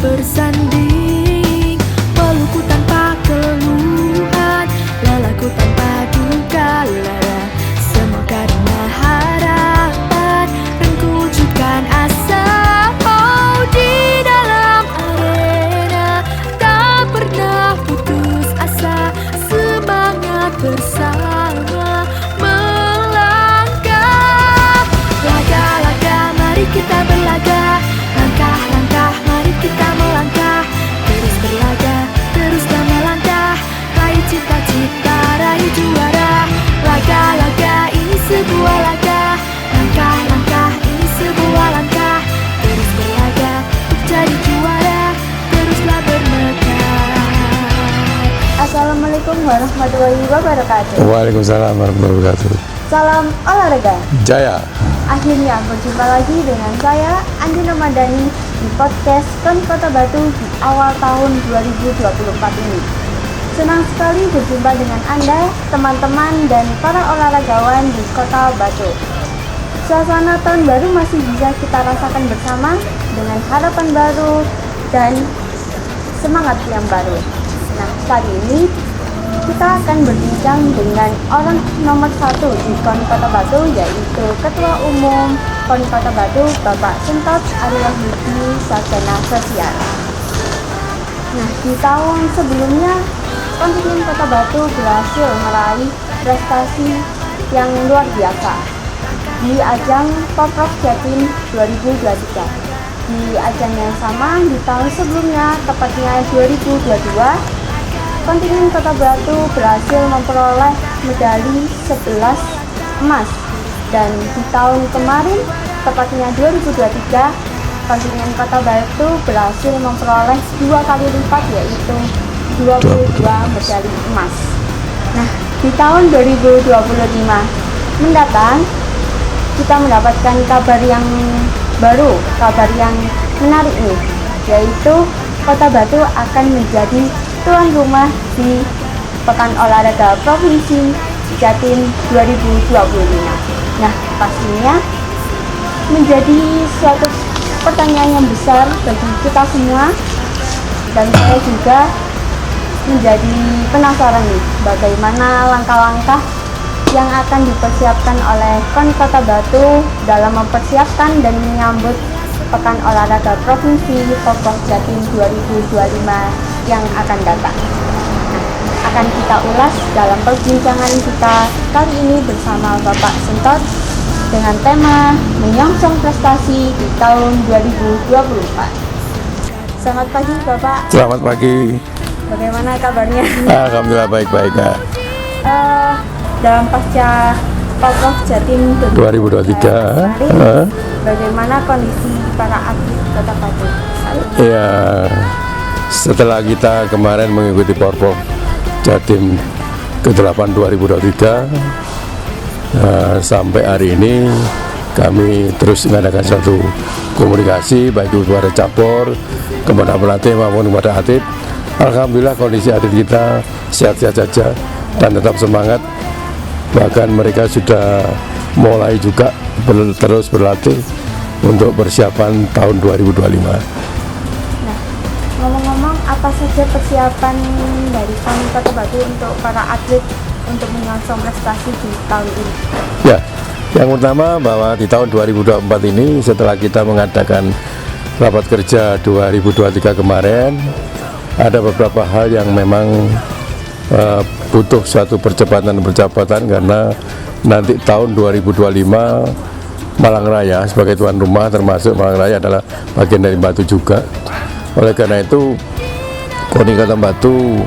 bersanding, pelukku tanpa keluhan, lelaku tanpa duka lara. Semua karena harapan dan kuwujudkan asa. Oh, di dalam arena tak pernah putus asa, semangat bersama melangkah. Laga-laga mari kita berlaga, langkah-langkah mari kita melangkah. Terus berlaga, teruslah melangkah, raih cita-cita, raih juara. Laga-laga ini sebuah laga, langkah-langkah ini sebuah langkah. Terus berlaga untuk jadi juara, teruslah bermegah. Assalamualaikum warahmatullahi wabarakatuh. Waalaikumsalam warahmatullahi wabarakatuh. Salam olahraga. Jaya. Akhirnya berjumpa lagi dengan saya Andi Ramadhani di podcast KON Kota Batu di awal tahun 2024 ini. Senang sekali berjumpa dengan Anda, teman-teman dan para olahragawan di Kota Batu. Suasana tahun baru masih bisa kita rasakan bersama dengan harapan baru dan semangat yang baru. Nah, kali ini kita akan berbincang dengan orang nomor 1 di KON Kota Batu, yaitu Ketua Umum KON Kota Batu, Bapak Sentot Ariwahyudi Sarjana Sosial. Nah, di tahun sebelumnya kontingen Kota Batu berhasil meraih prestasi yang luar biasa di ajang Porprov Jatim 2023. Di ajang yang sama di tahun sebelumnya, tepatnya 2022, kontingen Kota Batu berhasil memperoleh medali 11 emas, dan di tahun kemarin, tepatnya 2023, kontingen Kota Batu berhasil memperoleh 2 kali lipat, yaitu 22 medali emas. Nah, di tahun 2025 mendatang, kita mendapatkan kabar yang baru, kabar yang menarik nih, yaitu Kota Batu akan menjadi tuan rumah di Pekan Olahraga Provinsi Jatim 2025. Nah, pastinya menjadi suatu pertanyaan yang besar bagi kita semua, dan saya juga menjadi penasaran nih, bagaimana langkah-langkah yang akan dipersiapkan oleh KON Kota Batu dalam mempersiapkan dan menyambut Pekan Olahraga Provinsi Porprov Jatim 2025 yang akan datang. Nah, akan kita ulas dalam perbincangan kita kali ini bersama Bapak Sentot dengan tema menyongsong prestasi di tahun 2024. Selamat pagi Bapak. Selamat pagi. Bagaimana kabarnya? Alhamdulillah baik-baik. Dalam pasca Porprov Jatim 2023 bagaimana kondisi para atlet Kota Batu? Ya, setelah kita kemarin mengikuti Porprov Jatim ke-8 2023, sampai hari ini kami terus mengadakan suatu komunikasi baik kepada cabur, kepada pelatih maupun kepada atlet. Alhamdulillah kondisi atlet kita sehat-sehat saja dan tetap semangat. Bahkan mereka sudah mulai juga terus berlatih untuk persiapan tahun 2025. Nah, ngomong-ngomong, apa saja persiapan dari KON Kota Batu untuk para atlet untuk menyongsong prestasi di tahun ini? Ya, yang utama bahwa di tahun 2024 ini setelah kita mengadakan rapat kerja 2023 kemarin, ada beberapa hal yang memang butuh suatu percepatan karena nanti tahun 2025 Malang Raya sebagai tuan rumah, termasuk Malang Raya adalah bagian dari Batu juga. Oleh karena itu KONI Kota Batu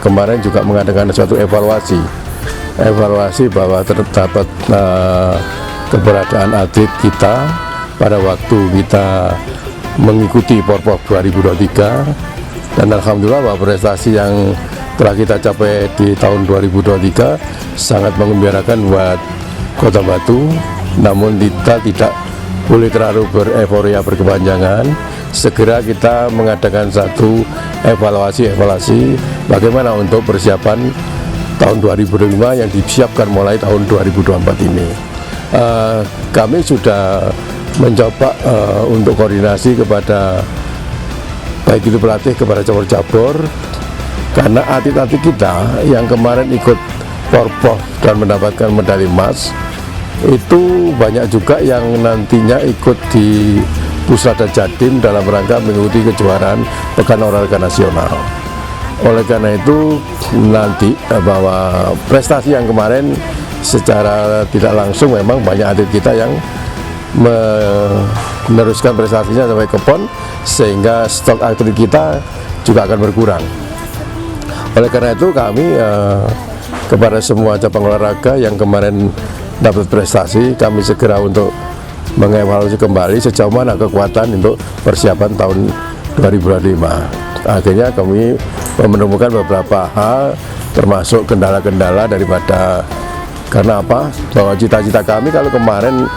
kemarin juga mengadakan suatu evaluasi bahwa terdapat keberadaan atlet kita pada waktu kita mengikuti Porprov 2023, dan alhamdulillah bahwa prestasi yang telah kita capai di tahun 2023 sangat mengembirakan buat Kota Batu. Namun kita tidak boleh terlalu bereforia berkepanjangan. Segera kita mengadakan satu evaluasi bagaimana untuk persiapan tahun 2025 yang disiapkan mulai tahun 2024 ini. Kami sudah mencoba untuk koordinasi kepada baik itu pelatih kepada cabur-cabur, karena atlet-atlet kita yang kemarin ikut Porpov dan mendapatkan medali emas itu banyak juga yang nantinya ikut di Pusrada Jatim dalam rangka mengikuti kejuaraan Pekan Olahraga Nasional. Oleh karena itu nanti bahwa prestasi yang kemarin secara tidak langsung memang banyak atlet kita yang meneruskan prestasinya sampai ke PON, sehingga stok atlet kita juga akan berkurang. Oleh karena itu kami kepada semua cabang olahraga yang kemarin dapat prestasi, kami segera untuk mengevaluasi kembali sejauh mana kekuatan untuk persiapan tahun 2025. Akhirnya kami menemukan beberapa hal, termasuk kendala-kendala daripada, karena apa? Bahwa cita-cita kami kalau kemarin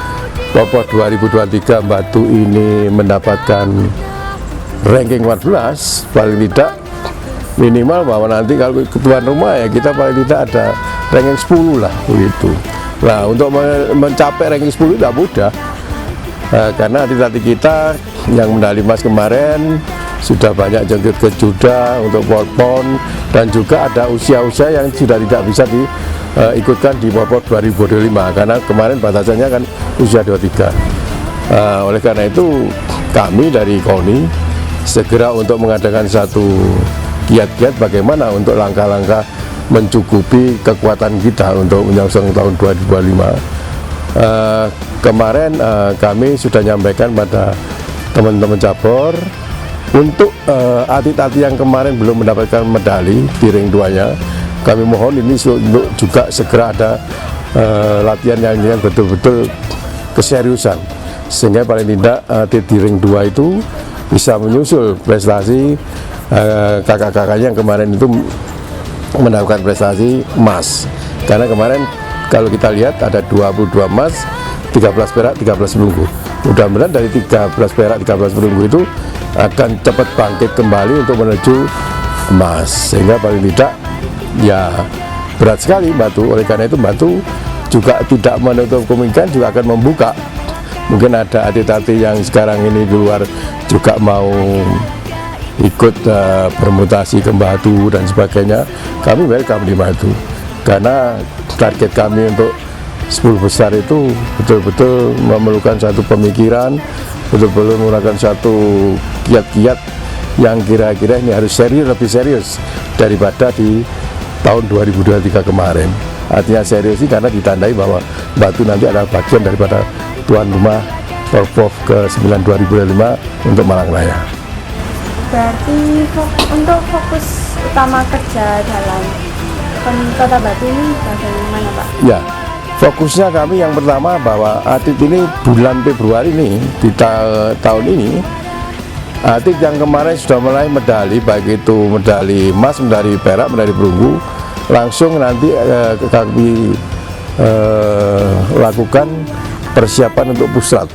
Porpov 2023 Batu ini mendapatkan ranking 14, paling tidak minimal bahwa nanti kalau tuan rumah ya kita paling tidak ada ranking 10 lah begitu. Nah, untuk mencapai ranking 10 tidak mudah. Karena atlet-atlet kita yang medali emas kemarin sudah banyak jangkit ke juda untuk PON, dan juga ada usia-usia yang sudah tidak bisa diikutkan di Porpov 2025 karena kemarin batasannya kan usia 23. Oleh karena itu kami dari KONI segera untuk mengadakan satu kiat-kiat bagaimana untuk langkah-langkah mencukupi kekuatan kita untuk menyongsong tahun 2025. Kemarin kami sudah menyampaikan pada teman-teman cabur untuk atlet-atlet yang kemarin belum mendapatkan medali di ring 2-nya, kami mohon ini untuk juga segera ada latihan yang betul-betul keseriusan, sehingga paling tidak atlet di ring 2 itu bisa menyusul prestasi kakak-kakaknya yang kemarin itu mendapatkan prestasi emas. Karena kemarin kalau kita lihat ada 22 emas, 13 perak, 13 perunggu. Mudah-mudahan dari 13 perak, 13 perunggu itu akan cepat bangkit kembali untuk menuju emas, sehingga paling tidak ya berat sekali Batu. Oleh karena itu Batu juga tidak menutup kemungkinan juga akan membuka. Mungkin ada atlet-atlet yang sekarang ini keluar juga mau ikut bermutasi ke Batu dan sebagainya. Kami welcome di Batu, karena target kami untuk 10 besar itu betul-betul memerlukan satu pemikiran, betul-betul menggunakan satu kiat-kiat yang kira-kira ini harus serius, lebih serius daripada di tahun 2023 kemarin. Artinya serius ini karena ditandai bahwa Batu nanti adalah bagian daripada tuan rumah Porpov ke-9 2025 untuk Malang Raya. Berarti untuk fokus utama kerja dalam Kota Batu ini bagaimana Pak? Ya, fokusnya kami yang pertama bahwa atlet ini bulan Februari ini di tahun ini, atlet yang kemarin sudah mulai medali, baik itu medali emas, medali perak, medali perunggu, langsung nanti kami lakukan persiapan untuk pusat.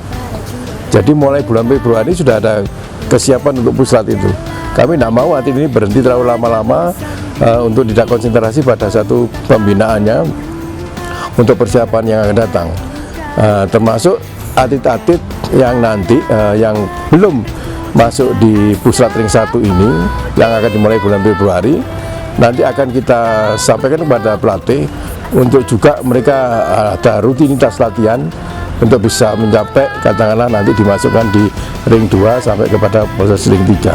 Jadi mulai bulan Februari sudah ada kesiapan untuk pusat itu. Kami tidak mau atlet ini berhenti terlalu lama-lama untuk tidak konsentrasi pada satu pembinaannya untuk persiapan yang akan datang. Termasuk atlet-atlet yang nanti yang belum masuk di pusat ring 1 ini yang akan dimulai bulan Februari, nanti akan kita sampaikan kepada pelatih untuk juga mereka ada rutinitas latihan untuk bisa mencapai katakanlah nanti dimasukkan di ring 2 sampai kepada proses ring 3.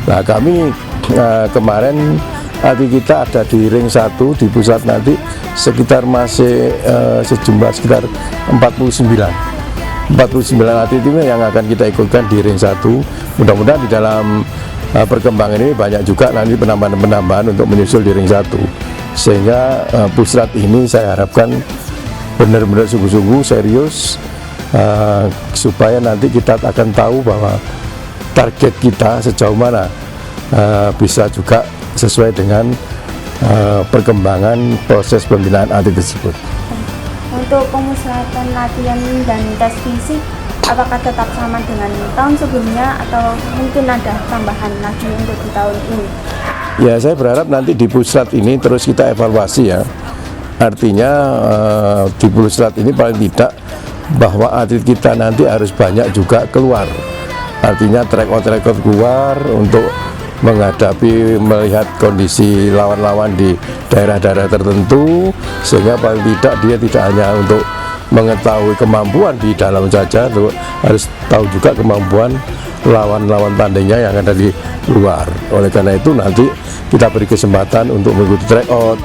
Nah, kami kemarin atlet kita ada di ring 1 di pusat nanti sekitar masih sejumlah sekitar 49 atlet ini yang akan kita ikutkan di ring 1. Mudah-mudahan di dalam perkembangan ini banyak juga nanti penambahan-penambahan untuk menyusul di ring 1, sehingga pusat ini saya harapkan benar-benar sungguh-sungguh serius, supaya nanti kita akan tahu bahwa target kita sejauh mana bisa juga sesuai dengan perkembangan proses pembinaan atlet tersebut. Untuk pemusatan latihan dan tes fisik, apakah tetap sama dengan tahun sebelumnya atau mungkin ada tambahan lagi untuk di tahun ini? Ya, saya berharap nanti di pusat ini terus kita evaluasi ya. Artinya di pusat ini paling tidak bahwa atlet kita nanti harus banyak juga keluar. Artinya track out keluar untuk menghadapi, melihat kondisi lawan-lawan di daerah-daerah tertentu, sehingga paling tidak dia tidak hanya untuk mengetahui kemampuan di dalam saja, harus tahu juga kemampuan lawan-lawan tandingnya yang ada di luar. Oleh karena itu nanti kita beri kesempatan untuk mengikuti tryout,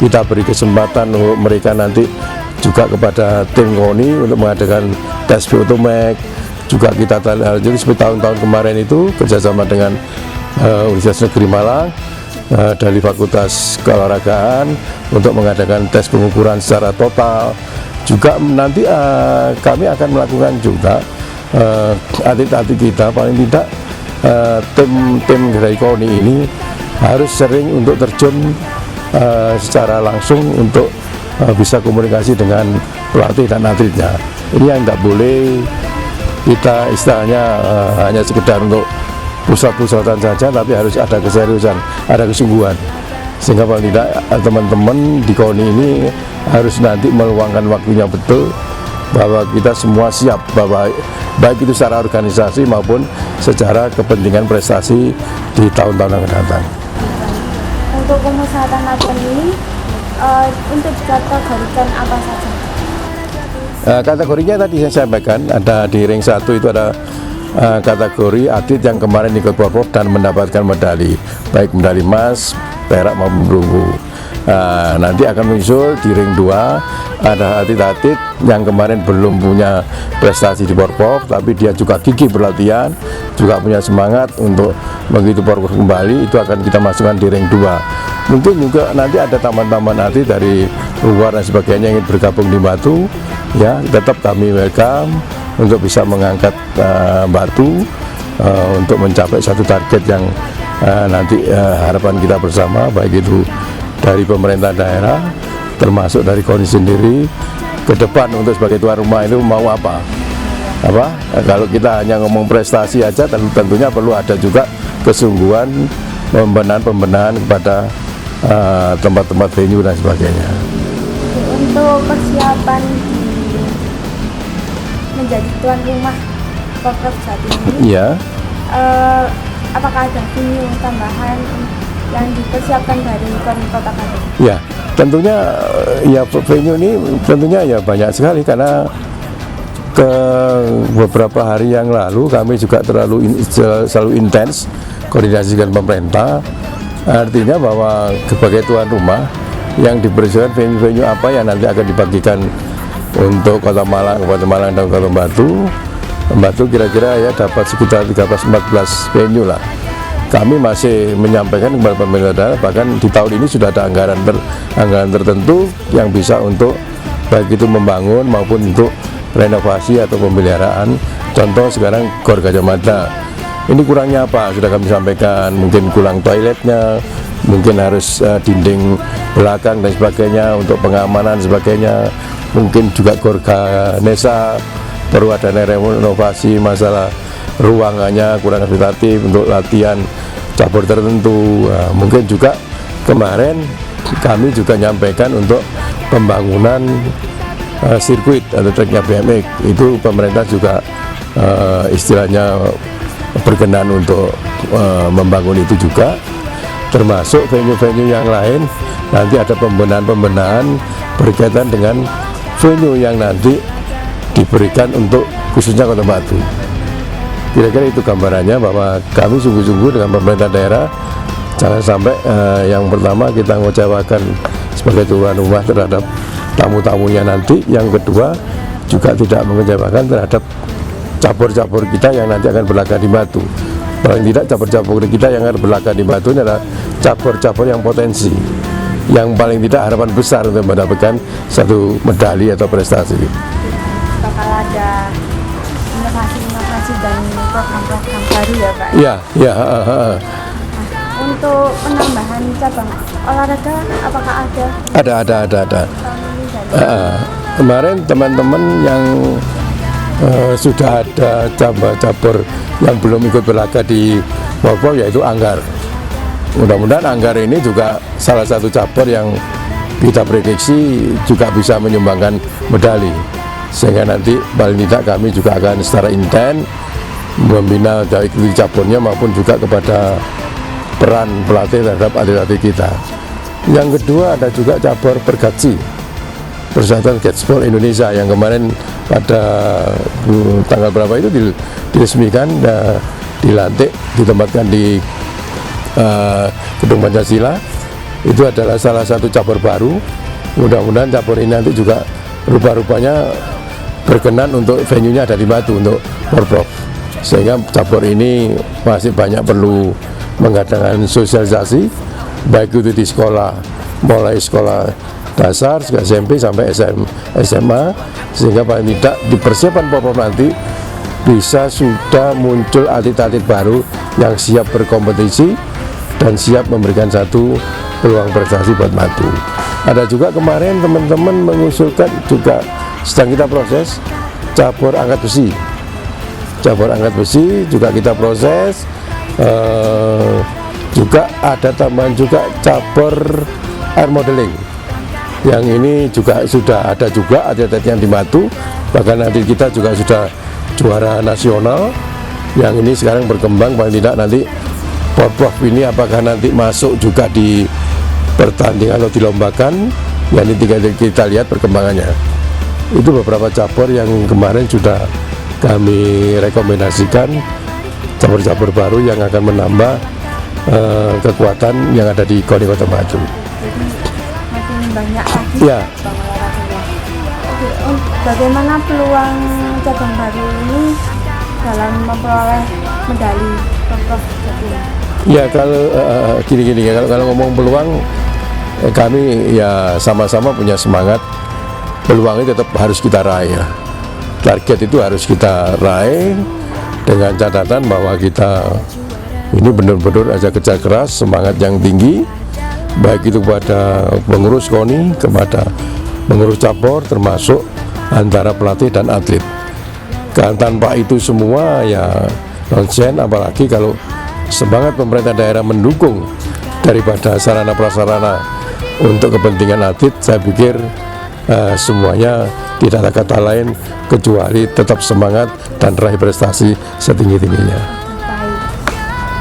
kita beri kesempatan untuk mereka nanti juga kepada tim KONI untuk mengadakan tes biotomek. Juga kita jadi seperti tahun-tahun kemarin itu kerjasama dengan Universitas Negeri Malang dari Fakultas Keolahragaan untuk mengadakan tes pengukuran secara total. Juga nanti kami akan melakukan juga atlet-atlet kita, paling tidak tim dari KONI ini harus sering untuk terjun secara langsung untuk bisa komunikasi dengan pelatih dan atletnya. Ini yang tidak boleh kita istilahnya hanya sekedar untuk pusat-pusatan saja, tapi harus ada keseriusan, ada kesungguhan, sehingga paling tidak teman-teman di KONI ini harus nanti meluangkan waktunya betul, bahwa kita semua siap, bahwa baik itu secara organisasi maupun secara kepentingan prestasi di tahun-tahun yang akan datang. Untuk pemusatan latihan ini untuk dikategorikan apa saja? Kategorinya tadi saya sampaikan, ada di ring 1 itu ada kategori atlet yang kemarin ikut Porprov dan mendapatkan medali, baik medali emas, perak maupun perunggu. Nanti akan muncul di ring 2 ada atlet-atlet yang kemarin belum punya prestasi di Porprov, tapi dia juga gigih berlatihan, juga punya semangat untuk mengikuti Porprov kembali. Itu akan kita masukkan di ring 2. Mungkin juga nanti ada taman-taman atlet dari luar dan sebagainya yang ingin bergabung di Batu, ya tetap kami welcome untuk bisa mengangkat Batu untuk mencapai satu target yang nanti harapan kita bersama, baik itu dari pemerintah daerah termasuk dari KONI sendiri ke depan untuk sebagai tuan rumah itu mau apa. Kalau kita hanya ngomong prestasi aja, tentunya perlu ada juga kesungguhan pembenahan kepada tempat-tempat venue dan sebagainya. Untuk persiapan menjadi tuan rumah Porprov saat ini, ya. Apakah ada venue tambahan yang dipersiapkan dari KONI Kota Bandung? Ya, tentunya ya venue ini tentunya ya banyak sekali, karena ke beberapa hari yang lalu kami juga selalu intens koordinasi dengan pemerintah. Artinya bahwa sebagai tuan rumah yang dipersiapkan venue-venue apa yang nanti akan dibagikan untuk Kota Malang, Kabupaten Malang dan Kota Batu kira-kira ya dapat sekitar 13-14 venue lah. Kami masih menyampaikan kepada pemerintah daerah, bahkan di tahun ini sudah ada anggaran tertentu yang bisa untuk baik itu membangun maupun untuk renovasi atau pemeliharaan. Contoh sekarang Gor Gajah Mada, ini kurangnya apa? Sudah kami sampaikan, mungkin kurang toiletnya, mungkin harus dinding belakang dan sebagainya untuk pengamanan sebagainya. Mungkin juga Gor Ganesha perlu ada renovasi, masalah ruangannya kurang fasilitatif untuk latihan cabur tertentu. Mungkin juga kemarin kami juga nyampaikan untuk pembangunan sirkuit atau treknya BMX, itu pemerintah juga istilahnya berkenan untuk membangun itu juga, termasuk venue-venue yang lain. Nanti ada pembenahan berkaitan dengan venue yang nanti diberikan untuk khususnya Kota Batu. Kira-kira itu gambarannya, bahwa kami sungguh-sungguh dengan pemerintah daerah. Jangan sampai yang pertama kita mengecewakan sebagai tuan rumah terhadap tamu-tamunya nanti. Yang kedua juga tidak mengecewakan terhadap cabur-cabur kita yang nanti akan berlaga di Batu. Paling tidak cabur-cabur kita yang akan berlaga di Batu ini adalah cabur-cabur yang potensi, yang paling tidak harapan besar untuk mendapatkan satu medali atau prestasi. Bakal ada inovasi dan program-program baru ya Pak? Ya. Untuk penambahan cabang olahraga apakah ada? Ada. Kemarin teman-teman yang sudah ada cabur yang belum ikut berlaga di Porprov, yaitu Anggar. Mudah-mudahan Anggar ini juga salah satu cabur yang kita prediksi juga bisa menyumbangkan medali, sehingga nanti paling tidak kami juga akan secara intens membina baik di caburnya maupun juga kepada peran pelatih terhadap atlet-atlet kita. Yang kedua ada juga cabur bergatsi, Persatuan Gatspol Indonesia, yang kemarin pada tanggal berapa itu diresmikan, dilantik, ditempatkan di Gedung Pancasila. Itu adalah salah satu cabur baru. Mudah-mudahan cabur ini nanti juga rupa-rupanya berkenan untuk venue-nya ada di Batu untuk Porprov, sehingga cabur ini masih banyak perlu mengadakan sosialisasi, baik itu di sekolah, mulai sekolah dasar, SMP sampai SMA, sehingga paling tidak di persiapan Porprov nanti bisa sudah muncul atlet-atlet baru yang siap berkompetisi dan siap memberikan satu peluang prestasi buat Batu. Ada juga kemarin teman-teman mengusulkan, juga sedang kita proses, cabur angkat besi. Cabur angkat besi juga kita proses. Juga ada tambahan juga cabur air modeling. Yang ini juga sudah ada juga atlet yang di Batu. Bahkan nanti kita juga sudah juara nasional. Yang ini sekarang berkembang, paling tidak nanti Porprov ini apakah nanti masuk juga di pertandingan atau dilombakan, ya ini tinggal kita lihat perkembangannya. Itu beberapa cabur yang kemarin sudah kami rekomendasikan, cabur-cabur baru yang akan menambah kekuatan yang ada di KONI Kota Batu. Jadi makin banyak lagi Ya. cabang olahraganya. Oke, bagaimana peluang cabang baru ini dalam memperoleh medali Porprov Jatim? Ya kalau gini-gini ya, kalau ngomong peluang, kami ya sama-sama punya semangat. Peluang ini tetap harus kita raih ya. Target itu harus kita raih dengan catatan bahwa kita ini benar-benar aja kerja keras, semangat yang tinggi, baik itu kepada pengurus KONI, kepada pengurus cabur, termasuk antara pelatih dan atlet. Kan tanpa itu semua ya nonsen, apalagi kalau semangat pemerintah daerah mendukung daripada sarana prasarana untuk kepentingan atlet, saya pikir semuanya tidak ada kata lain kecuali tetap semangat dan raih prestasi setinggi-tingginya. Baik,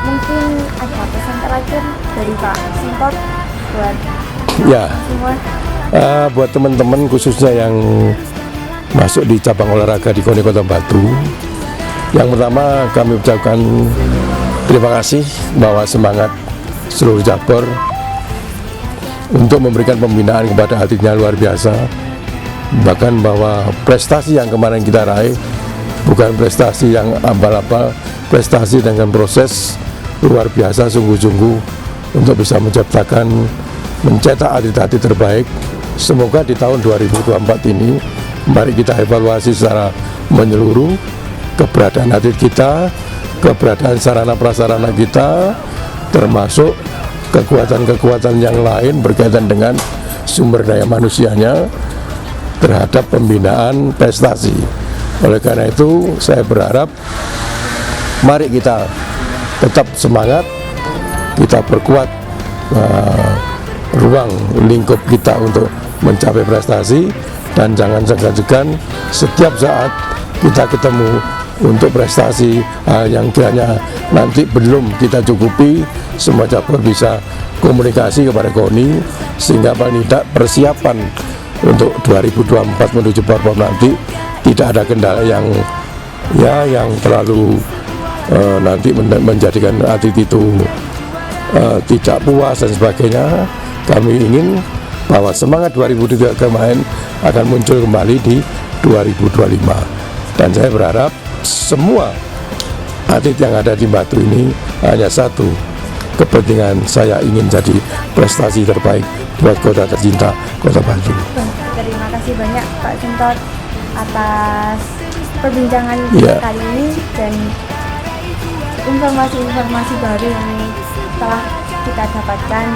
mungkin ada pesan terakhir dari Pak Sintot buat Ya, semua. buat teman-teman khususnya yang masuk di cabang olahraga di KONI Kota Batu, yang pertama kami ucapkan terima kasih bahwa semangat seluruh cabur untuk memberikan pembinaan kepada atletnya luar biasa. Bahkan bahwa prestasi yang kemarin kita raih bukan prestasi yang abal-abal, prestasi dengan proses luar biasa sungguh-sungguh untuk bisa mencetak atlet-atlet terbaik. Semoga di tahun 2024 ini mari kita evaluasi secara menyeluruh keberadaan atlet kita, keberadaan sarana prasarana kita, termasuk kekuatan-kekuatan yang lain berkaitan dengan sumber daya manusianya terhadap pembinaan prestasi. Oleh karena itu saya berharap mari kita tetap semangat, kita perkuat ruang lingkup kita untuk mencapai prestasi, dan jangan segan-segan setiap saat kita ketemu untuk prestasi yang kiranya nanti belum kita cukupi, semua cabur bisa komunikasi kepada KONI sehingga paling tidak persiapan untuk 2024 menuju Porprov nanti tidak ada kendala yang terlalu nanti menjadikan atlet itu tidak puas dan sebagainya. Kami ingin bahwa semangat 2023 kemarin akan muncul kembali di 2025, dan saya berharap semua atlet yang ada di Batu ini hanya satu kepentingan, saya ingin jadi prestasi terbaik buat kota tercinta, Kota Batu. Terima kasih banyak Pak Sintot atas perbincangan Ya. kali ini dan informasi-informasi baru yang telah kita dapatkan.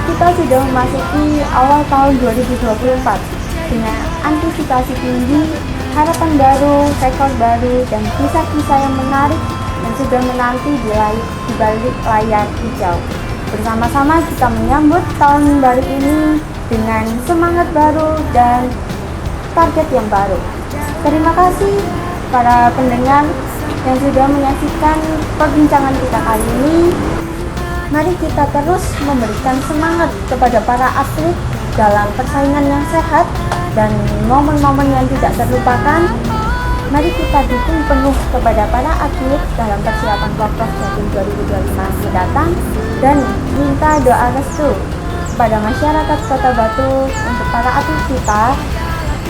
Kita sudah memasuki awal tahun 2024 dengan antisipasi tinggi, harapan baru, rekor baru, dan kisah-kisah yang menarik yang sudah menanti di balik layar hijau. Bersama-sama kita menyambut tahun baru ini dengan semangat baru dan target yang baru. Terima kasih para pendengar yang sudah menyaksikan perbincangan kita kali ini. Mari kita terus memberikan semangat kepada para atlet dalam persaingan yang sehat dan momen-momen yang tidak terlupakan. Mari kita dukung penuh kepada para atlet dalam persiapan Porprov Jatim 2025 mendatang dan minta doa restu kepada masyarakat Kota Batu untuk para atlet kita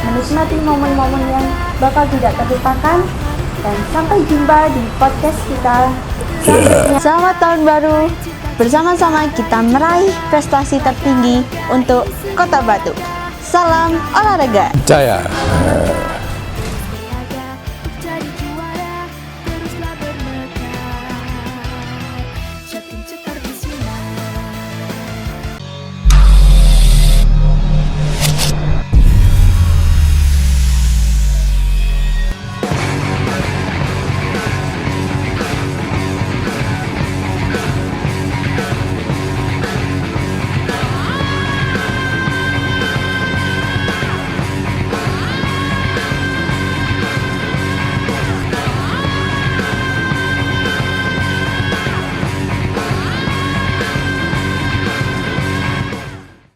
menikmati momen-momen yang bakal tidak terlupakan. Dan sampai jumpa di podcast kita selanjutnya. Selamat tahun baru. Bersama-sama kita meraih prestasi tertinggi untuk Kota Batu. Salam olahraga. Jaya.